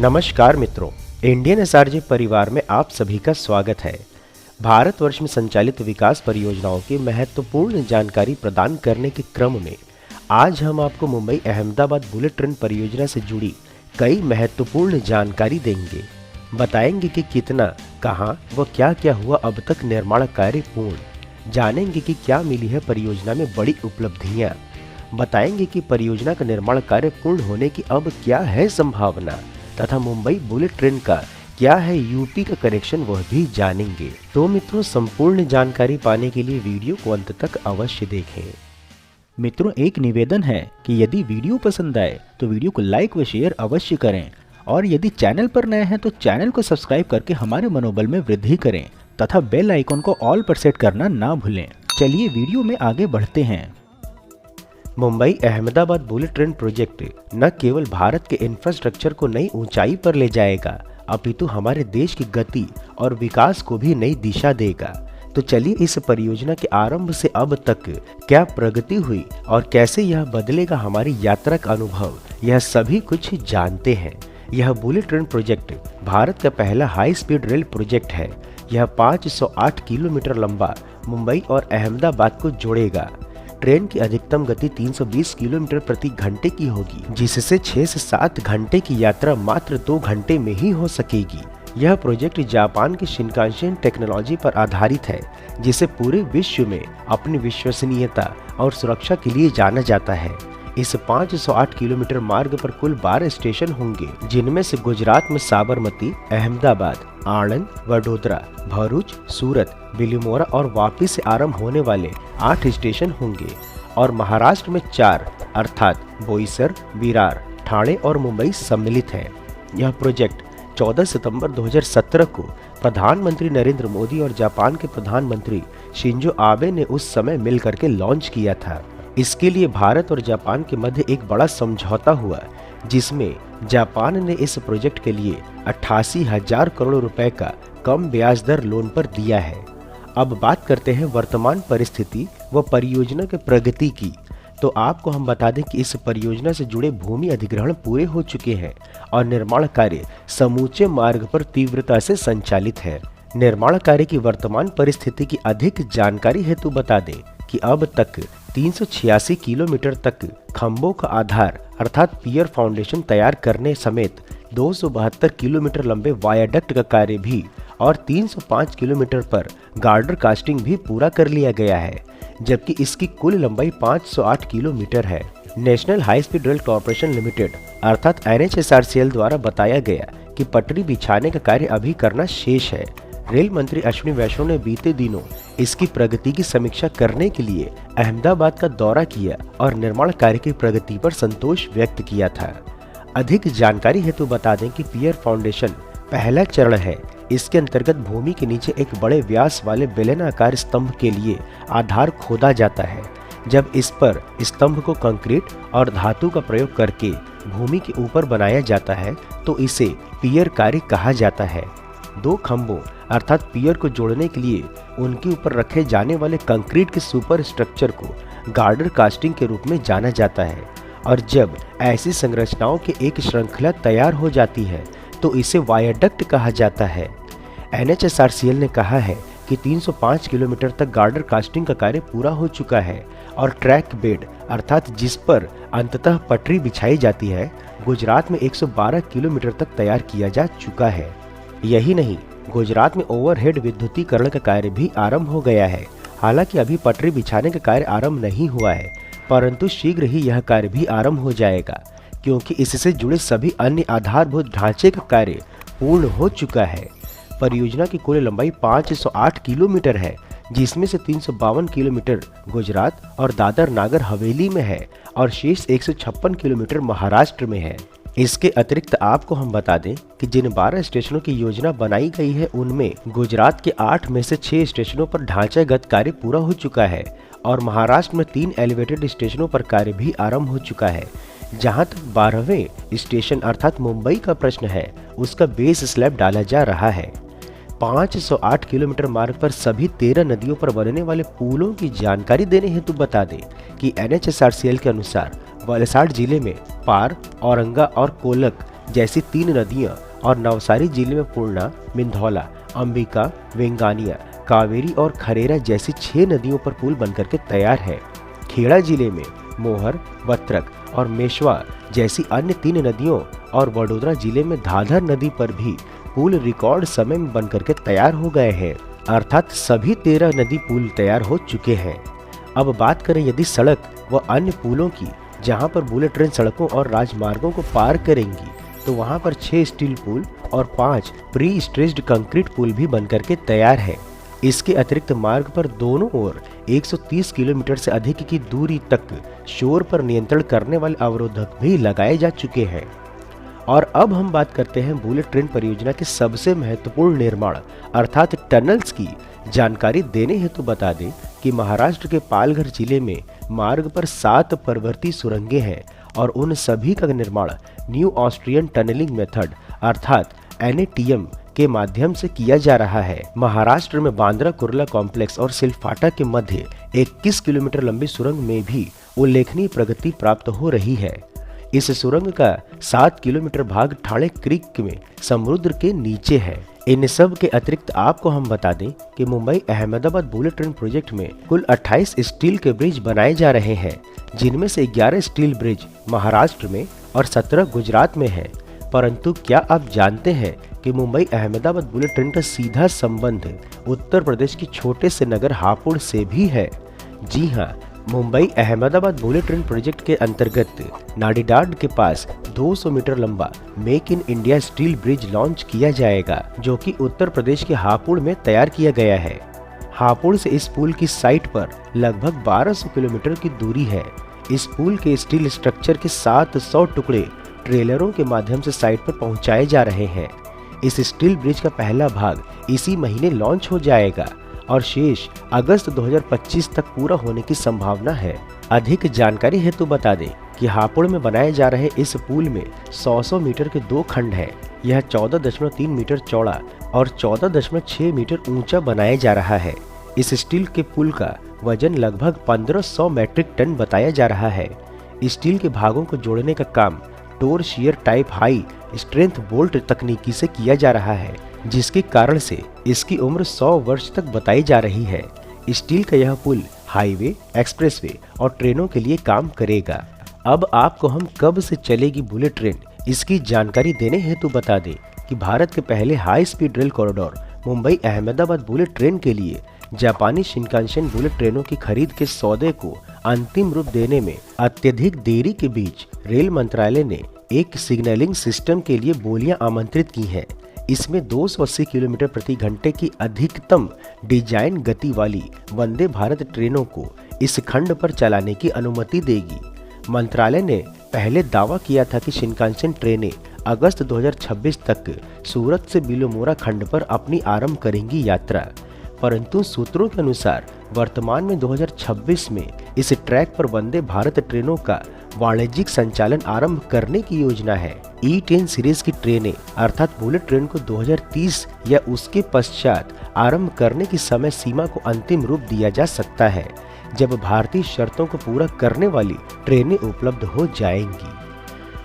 नमस्कार मित्रों, Indian SRG परिवार में आप सभी का स्वागत है। भारतवर्ष में संचालित विकास परियोजनाओं की महत्वपूर्ण जानकारी प्रदान करने के क्रम में आज हम आपको मुंबई अहमदाबाद बुलेट ट्रेन परियोजना से जुड़ी कई महत्वपूर्ण जानकारी देंगे। बताएंगे कि कितना, कहां व क्या क्या हुआ अब तक निर्माण कार्य पूर्ण। जानेंगे कि क्या मिली है परियोजना में बड़ी उपलब्धियां। बताएंगे कि परियोजना का निर्माण कार्य पूर्ण होने की अब क्या है संभावना, तथा मुंबई बुलेट ट्रेन का क्या है यूपी का कनेक्शन, वह भी जानेंगे। तो मित्रों, संपूर्ण जानकारी पाने के लिए वीडियो को अंत तक अवश्य देखें। मित्रों, एक निवेदन है कि यदि वीडियो पसंद आए तो वीडियो को लाइक व शेयर अवश्य करें, और यदि चैनल पर नए हैं तो चैनल को सब्सक्राइब करके हमारे मनोबल में वृद्धि करें तथा बेल आइकन को ऑल पर सेट करना ना भूलें। चलिए वीडियो में आगे बढ़ते हैं। Mumbai Ahmedabad bullet train project न केवल भारत के इंफ्रास्ट्रक्चर को नई ऊंचाई पर ले जाएगा, अपितु हमारे देश की गति और विकास को भी नई दिशा देगा। तो चलिए इस परियोजना के आरंभ से अब तक क्या प्रगति हुई और कैसे यह बदलेगा हमारी यात्रा का अनुभव, यह सभी कुछ जानते हैं। यह बुलेट ट्रेन प्रोजेक्ट भारत का पहला हाई स्पीड रेल प्रोजेक्ट है। यह 508 किलोमीटर लंबा मुंबई और अहमदाबाद को जोड़ेगा। ट्रेन की अधिकतम गति 320 किलोमीटर प्रति घंटे की होगी, जिससे 6 से 7 घंटे की यात्रा मात्र 2 घंटे में ही हो सकेगी। यह प्रोजेक्ट जापान की शिनकानसेन टेक्नोलॉजी पर आधारित है, जिसे पूरे विश्व में अपनी विश्वसनीयता और सुरक्षा के लिए जाना जाता है। इस 508 किलोमीटर मार्ग पर कुल 12 स्टेशन होंगे, जिनमें से गुजरात में साबरमती, अहमदाबाद, आणंद, वडोदरा, भरूच, सूरत, बिलीमोरा और वापी से आरंभ होने वाले 8 स्टेशन होंगे, और महाराष्ट्र में 4 अर्थात बोईसर, विरार, ठाणे और मुंबई सम्मिलित है। यह प्रोजेक्ट 14 सितंबर 2017 को प्रधानमंत्री नरेंद्र मोदी और जापान के प्रधानमंत्री शिंजो आबे ने उस समय मिलकर के लॉन्च किया था। इसके लिए भारत और जापान के मध्य एक बड़ा समझौता हुआ, जिसमें जापान ने इस प्रोजेक्ट के लिए 88,000 करोड़ रुपए का कम ब्याज दर लोन पर दिया है। अब बात करते हैं वर्तमान परिस्थिति व परियोजना के प्रगति की। तो आपको हम बता दें कि इस परियोजना से जुड़े भूमि अधिग्रहण पूरे हो चुके हैं और निर्माण कार्य समूचे मार्ग पर तीव्रता से संचालित है। निर्माण कार्य की वर्तमान परिस्थिति की अधिक जानकारी हेतु बता दें कि अब तक 386 किलोमीटर तक खंभों का आधार अर्थात पियर फाउंडेशन तैयार करने समेत 272 किलोमीटर लंबे वायाडक्ट का कार्य भी और 305 किलोमीटर पर गार्डर कास्टिंग भी पूरा कर लिया गया है, जबकि इसकी कुल लंबाई 508 किलोमीटर है। National high speed rail corporation limited अर्थात NHSRCL द्वारा बताया गया कि पटरी बिछाने का कार्य अभी करना शेष है। रेल मंत्री अश्विनी वैष्णव ने बीते दिनों इसकी प्रगति की समीक्षा करने के लिए अहमदाबाद का दौरा किया और निर्माण कार्य की प्रगति पर संतोष व्यक्त किया था। अधिक जानकारी हेतु बता दें कि पियर फाउंडेशन पहला चरण है। इसके अंतर्गत भूमि के नीचे एक बड़े व्यास वाले बेलनाकार स्तंभ के लिए आधार खोदा जाता है। जब इस पर स्तंभ को कंक्रीट और धातु का प्रयोग करके भूमि के ऊपर बनाया जाता है तो इसे पियर कार्य कहा जाता है। 2 खंभों अर्थात पियर को जोड़ने के लिए उनके ऊपर रखे जाने वाले कंक्रीट के सुपर स्ट्रक्चर को गार्डर कास्टिंग के रूप में जाना जाता है, और जब ऐसी संरचनाओं की एक श्रृंखला तैयार हो जाती है तो इसे वायाडक्ट कहा जाता है। NHSRCL ने कहा है कि 305 किलोमीटर तक गार्डर कास्टिंग का कार्य पूरा हो चुका है और ट्रैक बेड अर्थात जिस पर अंततः पटरी बिछाई जाती है, गुजरात में 112 किलोमीटर तक तैयार किया जा चुका है। यही नहीं, गुजरात में ओवरहेड विद्युतीकरण का कार्य भी आरंभ हो गया है। हालांकि अभी पटरी बिछाने का कार्य आरंभ नहीं हुआ है, परंतु शीघ्र ही यह कार्य भी आरंभ हो जाएगा, क्योंकि इससे जुड़े सभी अन्य आधारभूत ढांचे का कार्य पूर्ण हो चुका है। परियोजना की कुल लंबाई 508 किलोमीटर है, जिसमें से 352 किलोमीटर गुजरात और दादर नागर हवेली में है और शेष 156 किलोमीटर महाराष्ट्र में है। इसके अतिरिक्त आपको हम बता दें कि जिन 12 स्टेशनों की योजना बनाई गई है, उनमें गुजरात के 8 में से 6 स्टेशनों पर ढांचागत कार्य पूरा हो चुका है और महाराष्ट्र में 3 एलिवेटेड स्टेशनों पर कार्य भी आरंभ हो चुका है। जहां तक 12वें स्टेशन अर्थात मुंबई का प्रश्न है, उसका बेस स्लैब डाला जा रहा है। 508 किलोमीटर मार्ग पर सभी 13 नदियों पर बनने वाले पुलों की जानकारी देने हेतु बता दें कि NHSRCL के अनुसार वलसाड जिले में पार, औरंगा और कोलक जैसी 3 नदियां और नवसारी जिले में पूर्णा, मिंधौला, अंबिका, वेंगानिया, कावेरी और खरेरा जैसी 6 नदियों पर पुल बनकर के तैयार है। खेड़ा जिले में मोहर, वत्रक और मेशवा जैसी अन्य 3 नदियों और वडोदरा जिले में धाधर नदी पर भी पुल रिकॉर्ड समय में बनकर के तैयार हो गए हैं। अर्थात सभी 13 नदी पुल तैयार हो चुके हैं। अब बात करें यदि सड़क व अन्य पुलों की, जहां पर बुलेट ट्रेन सड़कों और राजमार्गों को पार करेंगी, तो वहां पर 6 स्टील पुल और 5 प्री स्ट्रेस्ड कंक्रीट पुल भी बनकर के तैयार है। इसके अतिरिक्त मार्ग पर दोनों ओर 130 किलोमीटर से अधिक की दूरी तक शोर पर नियंत्रण करने वाले अवरोधक भी लगाए जा चुके हैं। और अब हम बात करते हैं बुलेट ट्रेन परियोजना के सबसे महत्वपूर्ण निर्माण अर्थात टनल्स की जानकारी देने हेतु बता दें कि महाराष्ट्र के पालघर जिले में मार्ग पर 7 प्रवर्ती सुरंगें हैं और उन सभी का निर्माण न्यू ऑस्ट्रियन टनलिंग मेथड अर्थात NATM के माध्यम से किया जा रहा है। महाराष्ट्र में बांद्रा कुर्ला कॉम्प्लेक्स और सिलफाटा के मध्य 21 किलोमीटर लंबी सुरंग में भी उल्लेखनीय प्रगति प्राप्त हो रही है। इस सुरंग का 7 किलोमीटर भाग ठाणे क्रीक में समुद्र के नीचे है। इन सब के अतिरिक्त आपको हम बता दें कि Mumbai Ahmedabad bullet train project में कुल 28 स्टील के ब्रिज बनाए जा रहे हैं, जिनमें से 11 स्टील ब्रिज महाराष्ट्र में और 17 गुजरात में है। परंतु क्या आप जानते हैं कि मुंबई अहमदाबाद बुलेट ट्रेन का सीधा संबंध उत्तर प्रदेश के छोटे से नगर हापुड़ से भी है। जी हाँ, Mumbai Ahmedabad bullet train project के अंतर्गत नाडीडाड के पास 200 मीटर लंबा make in India steel bridge launch किया जाएगा, जो कि उत्तर प्रदेश के हापुड़ में तैयार किया गया है। हापुड़ से इस पुल की साइट पर लगभग 1200 किलोमीटर की दूरी है। इस पुल के स्टील स्ट्रक्चर के 700 टुकड़े ट्रेलरों के माध्यम से साइट पर पहुंचाए जा रहे हैं। इस स्टील ब्रिज का पहला भाग इसी महीने लॉन्च हो जाएगा और शेष अगस्त 2025 तक पूरा होने की संभावना है। अधिक जानकारी हेतु बता दें कि हापुड़ में बनाए जा रहे इस पुल में 100 मीटर के 2 खंड हैं। यह 14.3 मीटर चौड़ा और 14.6 मीटर ऊंचा बनाया जा रहा है। इस स्टील के पुल का वजन लगभग 1500 मैट्रिक टन बताया जा रहा है। स्टील के भागों को जोड़ने का काम tor shear type high strength bolt तकनीकी से किया जा रहा है, जिसके कारण से इसकी उम्र 100 वर्ष तक बताई जा रही है। स्टील का यह पुल हाईवे, एक्सप्रेसवे और ट्रेनों के लिए काम करेगा। अब आपको हम कब से चलेगी बुलेट ट्रेन, इसकी जानकारी देने हेतु बता दें कि भारत के पहले high speed rail corridor Mumbai Ahmedabad bullet train के लिए जापानी शिनकानसेन बुलेट ट्रेनों की खरीद के सौदे को अंतिम रूप देने में अत्यधिक देरी के बीच रेल मंत्रालय ने एक सिग्नलिंग सिस्टम के लिए बोलियां आमंत्रित की हैं। इसमें 280 किलोमीटर प्रति घंटे की अधिकतम डिजाइन गति वाली वंदे भारत ट्रेनों को इस खंड पर चलाने की अनुमति देगी। मंत्रालय ने पहले दावा किया था कि शिनकानसेन ट्रेनें अगस्त 2026 तक सूरत से बिलोमोरा खंड पर अपनी आरंभ करेंगी यात्रा, परंतु सूत्रों के अनुसार वर्तमान में 2026 में इस ट्रैक पर वंदे भारत ट्रेनों का वाणिज्यिक संचालन आरंभ करने की योजना है। E10 सीरीज की ट्रेनें अर्थात बुलेट ट्रेन को 2030 या उसके पश्चात आरंभ करने की समय सीमा को अंतिम रूप दिया जा सकता है, जब भारतीय शर्तों को पूरा करने वाली ट्रेनें उपलब्ध हो जाएंगी।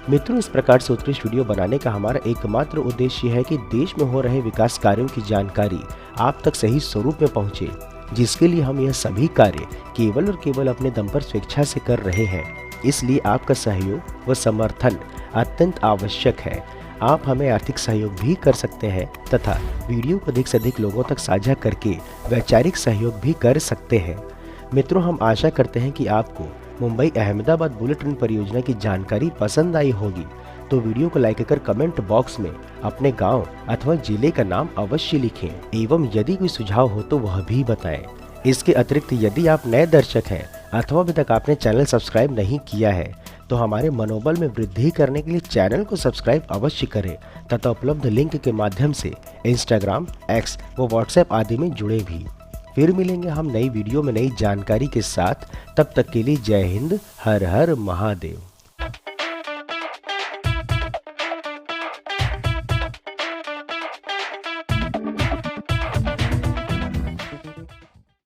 मित्रों, इस प्रकार से उत्कृष्ट वीडियो बनाने का हमारा एकमात्र उद्देश्य है कि देश में हो रहे विकास कार्यों की जानकारी आप तक सही स्वरूप में पहुंचे, जिसके लिए हम यह सभी कार्य केवल और केवल अपने दम पर स्वेच्छा से कर रहे हैं। इसलिए आपका सहयोग व समर्थन अत्यंत आवश्यक है। आप हमें आर्थिक सहयोग भी कर सकते हैं तथा वीडियो को अधिक से अधिक लोगों तक साझा करके वैचारिक सहयोग भी कर सकते हैं। मित्रों, हम आशा करते हैं कि आपको मुंबई अहमदाबाद बुलेट ट्रेन परियोजना की जानकारी पसंद आई होगी, तो वीडियो को लाइक कर कमेंट बॉक्स में अपने गांव अथवा जिले का नाम अवश्य लिखें एवं यदि कोई सुझाव हो तो वह भी बताएं। इसके अतिरिक्त यदि आप नए दर्शक हैं अथवा अभी तक आपने चैनल सब्सक्राइब नहीं किया है, तो हमारे मनोबल में वृद्धि करने के लिए चैनल को सब्सक्राइब अवश्य करें तथा उपलब्ध लिंक के माध्यम से इंस्टाग्राम, एक्स व व्हाट्सएप आदि में जुड़े भी। फिर मिलेंगे हम नई वीडियो में नई जानकारी के साथ। तब तक के लिए जय हिंद, हर हर महादेव।